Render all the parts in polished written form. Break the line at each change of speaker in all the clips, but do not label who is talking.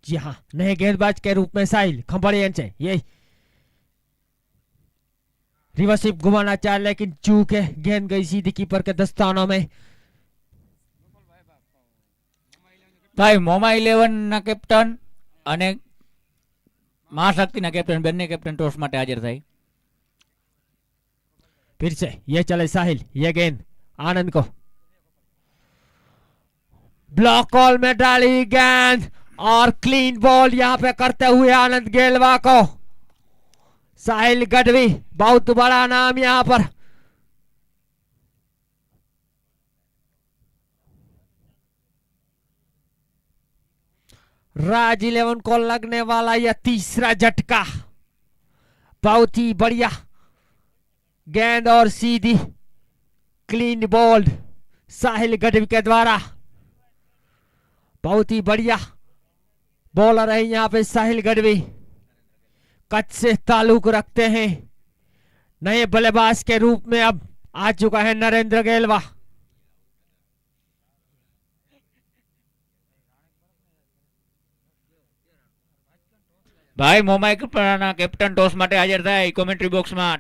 जी हाँ, नए गेंदबाज के रूप में साहिल खंबाड़ियन से ये रिवर्स स्वीप घुमाना चाह, लेकिन चूक है, गेंद गई सीधी कीपर के दस्तानों में।
भाई मोमा 11 ना कैप्टन અને महाशक्ति ना कैप्टन બંને कैप्टन टॉस માટે હાજર થાય।
फिर से ये चले साहिल, ये गेंद आनंद को, ब्लॉक कॉल में डाली गेंद और क्लीन बॉल यहां पे करते हुए आनंद गेलवा को। साहिल गढ़वी बहुत बड़ा नाम यहां पर। राज 11 को लगने वाला यह तीसरा झटका, बहुत ही बढ़िया गेंद और सीधी क्लीन बॉल साहिल गढ़वी के द्वारा। बहुत ही बढ़िया बॉलर है यहां पे साहिल गढ़वी, कच से ताल्लुक रखते हैं। नए बल्लेबाज के रूप में अब आ चुका है नरेंद्र गेलवा।
ભાઈ મોમા કેપ્ટન ટોસ માટે હાજર થાય કોમેન્ટ્રી બોક્સમાં।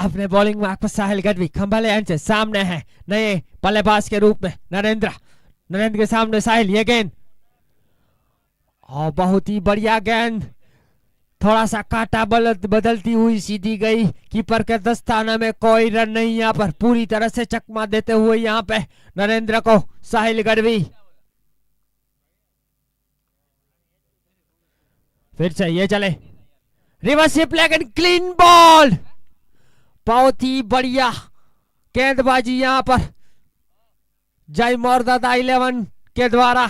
अपने बॉलिंग में साहिल गढ़वी खंभाले से सामने है नए बल्लेबाज के रूप में नरेंद्र के सामने साहिल, ये गेंद और बहुत ही बढ़िया गेंद, थोड़ा सा काटा बदलती हुई सीधी गई कीपर के दस्ताने में। कोई रन नहीं यहाँ पर, पूरी तरह से चकमा देते हुए यहाँ पे नरेंद्र को साहिल गढ़वी। फिर से ये चले रिवर्स स्वीप, लेकिन क्लीन बॉल, बहुत ही बढ़िया गेंदबाजी यहां पर जय मोरदादा 11 के द्वारा।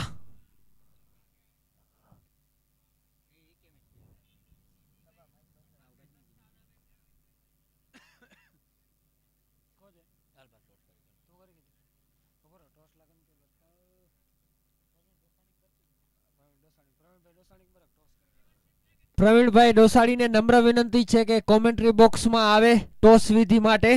પ્રવીણભાઈ ડોસાડીને નમ્ર વિનંતી છે કે કોમેન્ટ્રી બોક્સમાં આવે ટોસ વિધિ માટે।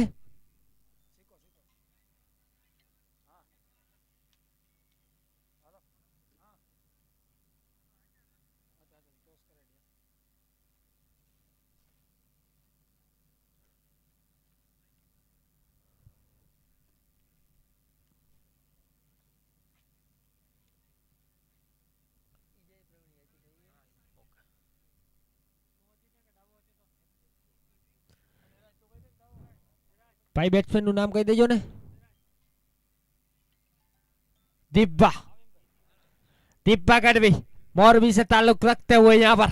भाई बैट्समैन નું નામ કહી દેજો ને। दिब्बा गढ़वी मोरबी से ताल्लुक रखते हुए यहाँ पर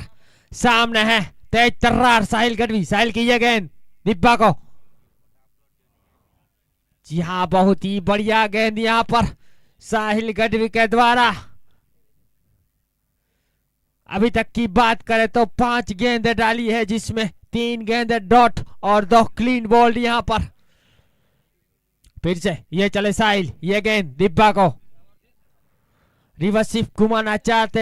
सामने है तेज तर्रार साहिल गढ़वी। साहिल की ये गेंद दिब्बा को, जी हाँ बहुत ही बढ़िया गेंद यहाँ पर साहिल गढ़वी के द्वारा। अभी तक की बात करें तो 5 गेंदें डाली है, जिसमें 3 गेंदें डॉट और 2 क्लीन बॉल यहाँ पर। फिर से ये चले साहिल, ये गेंद दिब्बा को, रिवर्स स्वीप घुमाना चाहते